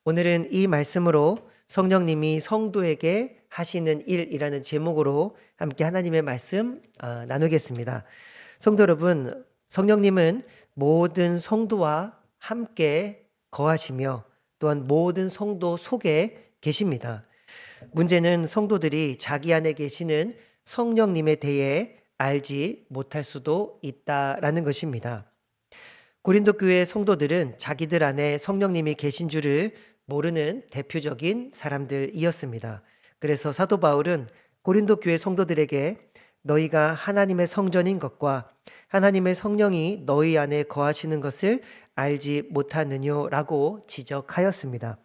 오늘은 이 말씀으로 성령님이 성도에게 하시는 일이라는 제목으로 함께 하나님의 말씀 나누겠습니다. 성도 여러분, 성령님은 모든 성도와 함께 거하시며 또한 모든 성도 속에 계십니다. 문제는 성도들이 자기 안에 계시는 성령님에 대해 알지 못할 수도 있다라는 것입니다. 고린도 교회 성도들은 자기들 안에 성령님이 계신 줄을 모르는 대표적인 사람들이었습니다. 그래서 사도 바울은 고린도 교회 성도들에게 너희가 하나님의 성전인 것과 하나님의 성령이 너희 안에 거하시는 것을 알지 못하느냐라고 지적하였습니다.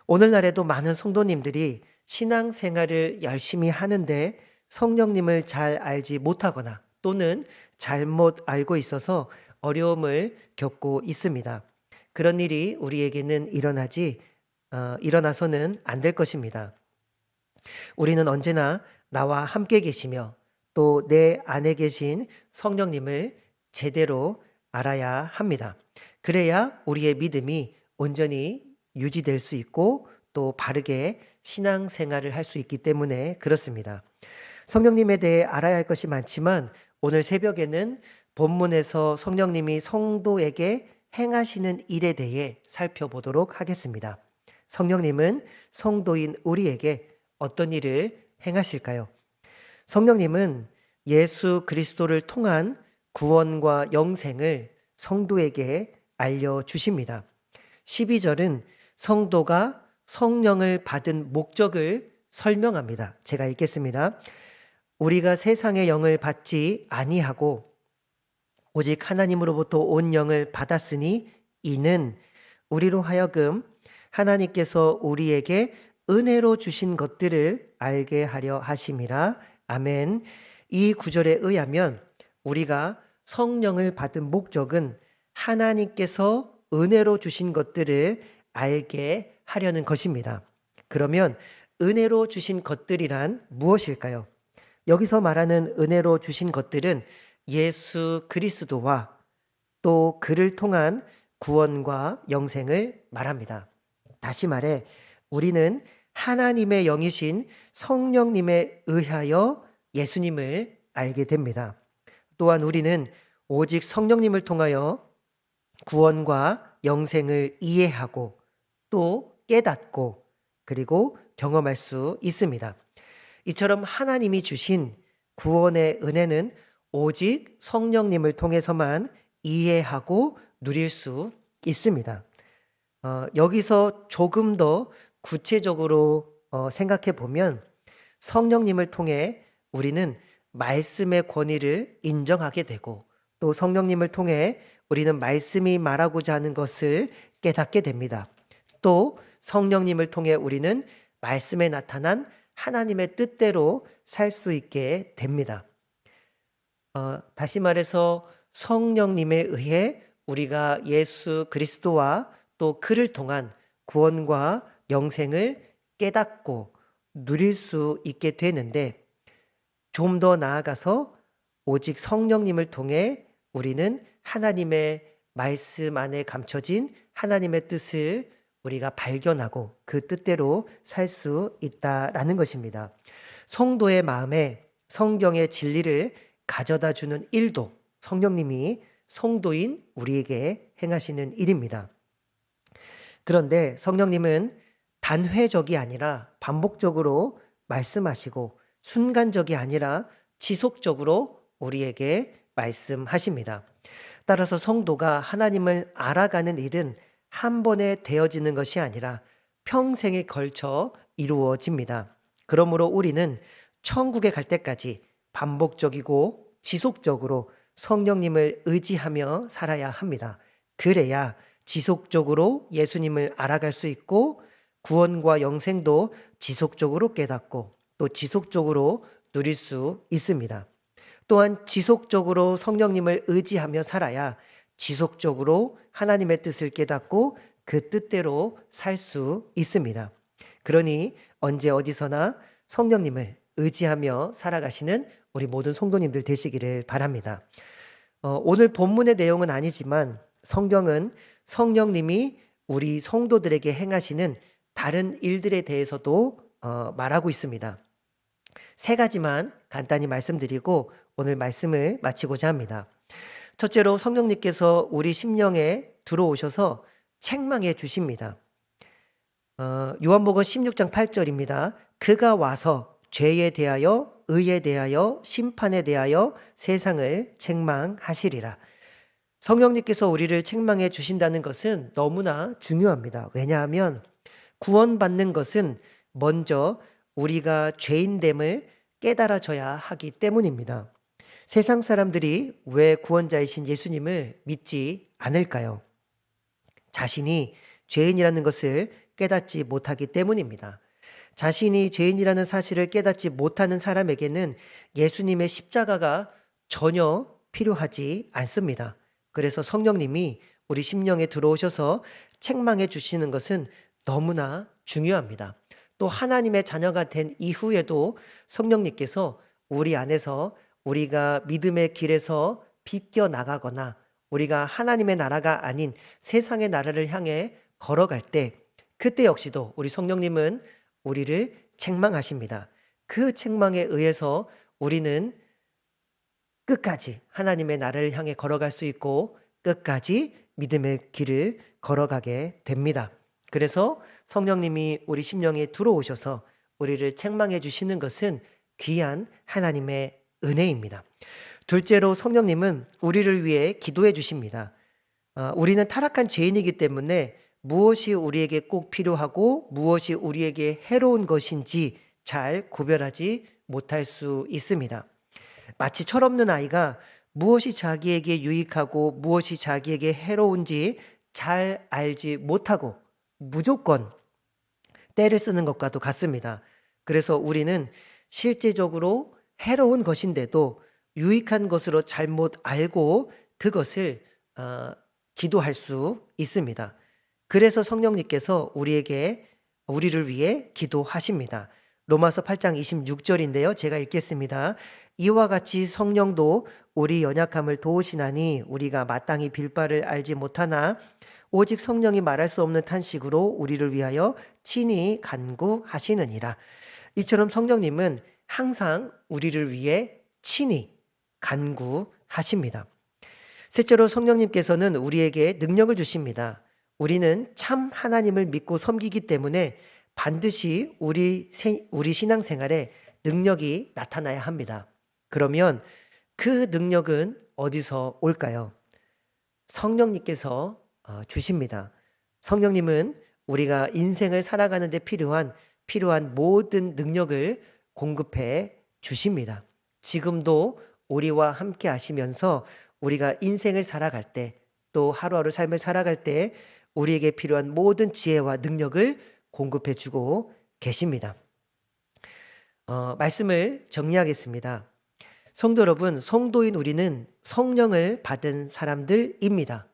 오늘날에도 많은 성도님들이 신앙생활을 열심히 하는데 성령님을 잘 알지 못하거나 또는 잘못 알고 있어서 어려움을 겪고 있습니다. 그런 일이 우리에게는 일어나서는 안 될 것입니다. 우리는 언제나 나와 함께 계시며 또 내 안에 계신 성령님을 제대로 알아야 합니다. 그래야 우리의 믿음이 온전히 유지될 수 있고 또 바르게 신앙생활을 할 수 있기 때문에 그렇습니다. 성령님에 대해 알아야 할 것이 많지만 오늘 새벽에는 본문에서 성령님이 성도에게 행하시는 일에 대해 살펴보도록 하겠습니다. 성령님은 성도인 우리에게 어떤 일을 행하실까요? 성령님은 예수 그리스도를 통한 구원과 영생을 성도에게 알려주십니다. 12절은 성도가 성령을 받은 목적을 설명합니다. 제가 읽겠습니다. 우리가 세상의 영을 받지 아니하고 오직 하나님으로부터 온 영을 받았으니 이는 우리로 하여금 하나님께서 우리에게 은혜로 주신 것들을 알게 하려 하심이라. 아멘. 이 구절에 의하면 우리가 성령을 받은 목적은 하나님께서 은혜로 주신 것들을 알게 하려는 것입니다. 그러면 은혜로 주신 것들이란 무엇일까요? 여기서 말하는 은혜로 주신 것들은 예수 그리스도와 또 그를 통한 구원과 영생을 말합니다. 다시 말해 우리는 하나님의 영이신 성령님에 의하여 예수님을 알게 됩니다. 또한 우리는 오직 성령님을 통하여 구원과 영생을 이해하고 또 깨닫고 그리고 경험할 수 있습니다. 이처럼 하나님이 주신 구원의 은혜는 오직 성령님을 통해서만 이해하고 누릴 수 있습니다. 여기서 조금 더 구체적으로 생각해 보면 성령님을 통해 우리는 말씀의 권위를 인정하게 되고 또 성령님을 통해 우리는 말씀이 말하고자 하는 것을 깨닫게 됩니다. 또 성령님을 통해 우리는 말씀에 나타난 하나님의 뜻대로 살 수 있게 됩니다. 다시 말해서 성령님에 의해 우리가 예수 그리스도와 또 그를 통한 구원과 영생을 깨닫고 누릴 수 있게 되는데 좀 더 나아가서 오직 성령님을 통해 우리는 하나님의 말씀 안에 감춰진 하나님의 뜻을 우리가 발견하고 그 뜻대로 살 수 있다라는 것입니다. 성도의 마음에 성경의 진리를 가져다 주는 일도 성령님이 성도인 우리에게 행하시는 일입니다. 그런데 성령님은 단회적이 아니라 반복적으로 말씀하시고 순간적이 아니라 지속적으로 우리에게 말씀하십니다. 따라서 성도가 하나님을 알아가는 일은 한 번에 되어지는 것이 아니라 평생에 걸쳐 이루어집니다. 그러므로 우리는 천국에 갈 때까지 반복적이고 지속적으로 성령님을 의지하며 살아야 합니다. 그래야 지속적으로 예수님을 알아갈 수 있고 구원과 영생도 지속적으로 깨닫고 또 지속적으로 누릴 수 있습니다. 또한 지속적으로 성령님을 의지하며 살아야 지속적으로 하나님의 뜻을 깨닫고 그 뜻대로 살 수 있습니다. 그러니 언제 어디서나 성령님을 의지하며 살아가시는 우리 모든 성도님들 되시기를 바랍니다. 오늘 본문의 내용은 아니지만 성경은 성령님이 우리 성도들에게 행하시는 다른 일들에 대해서도 말하고 있습니다. 세 가지만 간단히 말씀드리고 오늘 말씀을 마치고자 합니다. 첫째로 성령님께서 우리 심령에 들어오셔서 책망해 주십니다. 요한복음 16장 8절입니다. 그가 와서 죄에 대하여 의에 대하여 심판에 대하여 세상을 책망하시리라. 성령님께서 우리를 책망해 주신다는 것은 너무나 중요합니다. 왜냐하면 구원받는 것은 먼저 우리가 죄인됨을 깨달아져야 하기 때문입니다. 세상 사람들이 왜 구원자이신 예수님을 믿지 않을까요? 자신이 죄인이라는 것을 깨닫지 못하기 때문입니다. 자신이 죄인이라는 사실을 깨닫지 못하는 사람에게는 예수님의 십자가가 전혀 필요하지 않습니다. 그래서 성령님이 우리 심령에 들어오셔서 책망해 주시는 것은 너무나 중요합니다. 또 하나님의 자녀가 된 이후에도 성령님께서 우리 안에서 우리가 믿음의 길에서 비껴 나가거나 우리가 하나님의 나라가 아닌 세상의 나라를 향해 걸어갈 때 그때 역시도 우리 성령님은 우리를 책망하십니다. 그 책망에 의해서 우리는 끝까지 하나님의 나라를 향해 걸어갈 수 있고 끝까지 믿음의 길을 걸어가게 됩니다. 그래서 성령님이 우리 심령에 들어오셔서 우리를 책망해 주시는 것은 귀한 하나님의 은혜입니다. 둘째로 성령님은 우리를 위해 기도해 주십니다. 우리는 타락한 죄인이기 때문에 무엇이 우리에게 꼭 필요하고 무엇이 우리에게 해로운 것인지 잘 구별하지 못할 수 있습니다. 마치 철없는 아이가 무엇이 자기에게 유익하고 무엇이 자기에게 해로운지 잘 알지 못하고 무조건 때를 쓰는 것과도 같습니다. 그래서 우리는 실제적으로 해로운 것인데도 유익한 것으로 잘못 알고 그것을 기도할 수 있습니다. 그래서 성령님께서 우리를 위해 기도하십니다. 로마서 8장 26절인데요. 제가 읽겠습니다. 이와 같이 성령도 우리 연약함을 도우시나니 우리가 마땅히 빌 바를 알지 못하나 오직 성령이 말할 수 없는 탄식으로 우리를 위하여 친히 간구하시느니라. 이처럼 성령님은 항상 우리를 위해 친히 간구하십니다. 셋째로 성령님께서는 우리에게 능력을 주십니다. 우리는 참 하나님을 믿고 섬기기 때문에 반드시 우리 신앙생활에 능력이 나타나야 합니다. 그러면 그 능력은 어디서 올까요? 성령님께서 주십니다. 성령님은 우리가 인생을 살아가는 데 필요한 모든 능력을 공급해 주십니다. 지금도 우리와 함께 하시면서 우리가 인생을 살아갈 때 또 하루하루 삶을 살아갈 때 우리에게 필요한 모든 지혜와 능력을 공급해 주고 계십니다. 말씀을 정리하겠습니다. 성도 여러분, 성도인 우리는 성령을 받은 사람들입니다.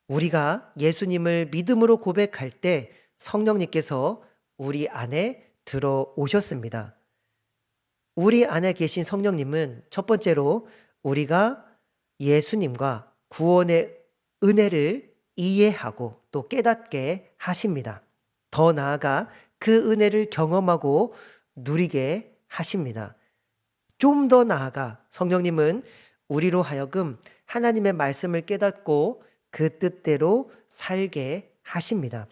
우리가 예수님을 믿음으로 고백할 때 성령님께서 우리 안에 들어오셨습니다. 우리 안에 계신 성령님은 첫 번째로 우리가 예수님과 구원의 은혜를 이해하고 또 깨닫게 하십니다. 더 나아가 그 은혜를 경험하고 누리게 하십니다. 좀 더 나아가 성령님은 우리로 하여금 하나님의 말씀을 깨닫고 그 뜻대로 살게 하십니다.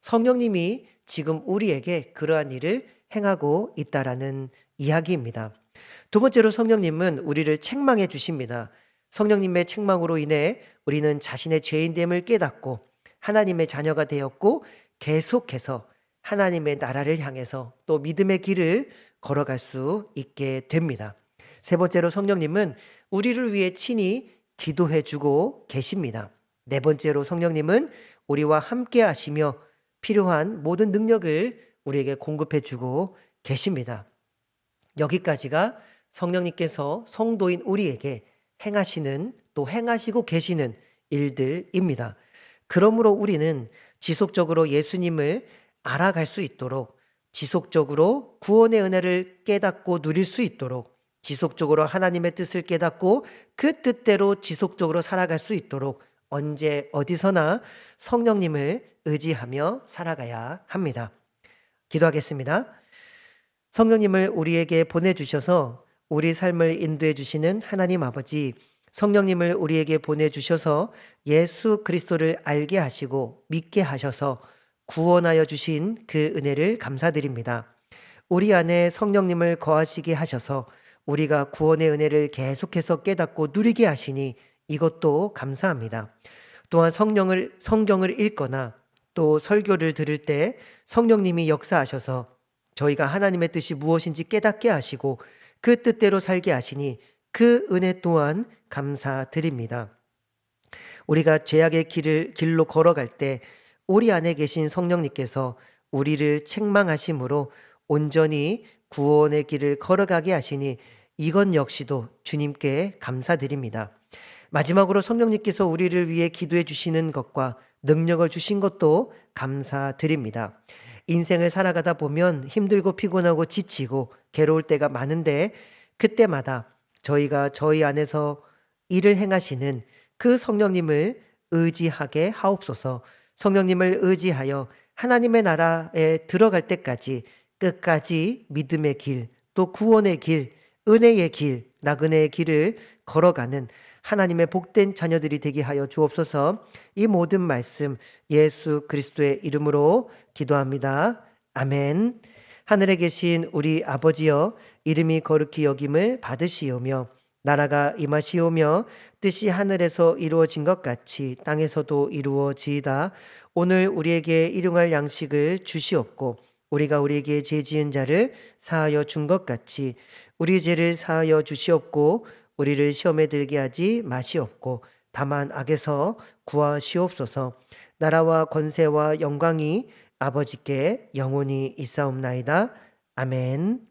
성령님이 지금 우리에게 그러한 일을 행하고 있다라는 이야기입니다. 두 번째로 성령님은 우리를 책망해 주십니다. 성령님의 책망으로 인해 우리는 자신의 죄인됨을 깨닫고 하나님의 자녀가 되었고 계속해서 하나님의 나라를 향해서 또 믿음의 길을 걸어갈 수 있게 됩니다. 세 번째로 성령님은 우리를 위해 친히 기도해 주고 계십니다. 네 번째로 성령님은 우리와 함께 하시며 필요한 모든 능력을 우리에게 공급해 주고 계십니다. 여기까지가 성령님께서 성도인 우리에게 행하시는 또 행하시고 계시는 일들입니다. 그러므로 우리는 지속적으로 예수님을 알아갈 수 있도록 지속적으로 구원의 은혜를 깨닫고 누릴 수 있도록 지속적으로 하나님의 뜻을 깨닫고 그 뜻대로 지속적으로 살아갈 수 있도록 언제 어디서나 성령님을 의지하며 살아가야 합니다. 기도하겠습니다. 성령님을 우리에게 보내주셔서 우리 삶을 인도해 주시는 하나님 아버지, 성령님을 우리에게 보내주셔서 예수 그리스도를 알게 하시고 믿게 하셔서 구원하여 주신 그 은혜를 감사드립니다. 우리 안에 성령님을 거하시게 하셔서 우리가 구원의 은혜를 계속해서 깨닫고 누리게 하시니 이것도 감사합니다. 또한 성경을 읽거나 또 설교를 들을 때 성령님이 역사하셔서 저희가 하나님의 뜻이 무엇인지 깨닫게 하시고 그 뜻대로 살게 하시니 그 은혜 또한 감사드립니다. 우리가 죄악의 길로 걸어갈 때 우리 안에 계신 성령님께서 우리를 책망하심으로 온전히 구원의 길을 걸어가게 하시니 이것 역시도 주님께 감사드립니다. 마지막으로 성령님께서 우리를 위해 기도해 주시는 것과 능력을 주신 것도 감사드립니다. 인생을 살아가다 보면 힘들고 피곤하고 지치고 괴로울 때가 많은데 그때마다 저희가 저희 안에서 일을 행하시는 그 성령님을 의지하게 하옵소서. 성령님을 의지하여 하나님의 나라에 들어갈 때까지 끝까지 믿음의 길, 또 구원의 길, 은혜의 길, 나그네의 길을 걸어가는 하나님의 복된 자녀들이 되게 하여 주옵소서. 이 모든 말씀 예수 그리스도의 이름으로 기도합니다. 아멘. 하늘에 계신 우리 아버지여, 이름이 거룩히 여김을 받으시오며 나라가 임하시오며 뜻이 하늘에서 이루어진 것 같이 땅에서도 이루어지이다. 오늘 우리에게 일용할 양식을 주시옵고 우리가 우리에게 죄 지은 자를 사하여 준 것 같이 우리 죄를 사하여 주시옵고 우리를 시험에 들게 하지 마시옵고 다만 악에서 구하시옵소서. 나라와 권세와 영광이 아버지께 영원히 있사옵나이다. 아멘.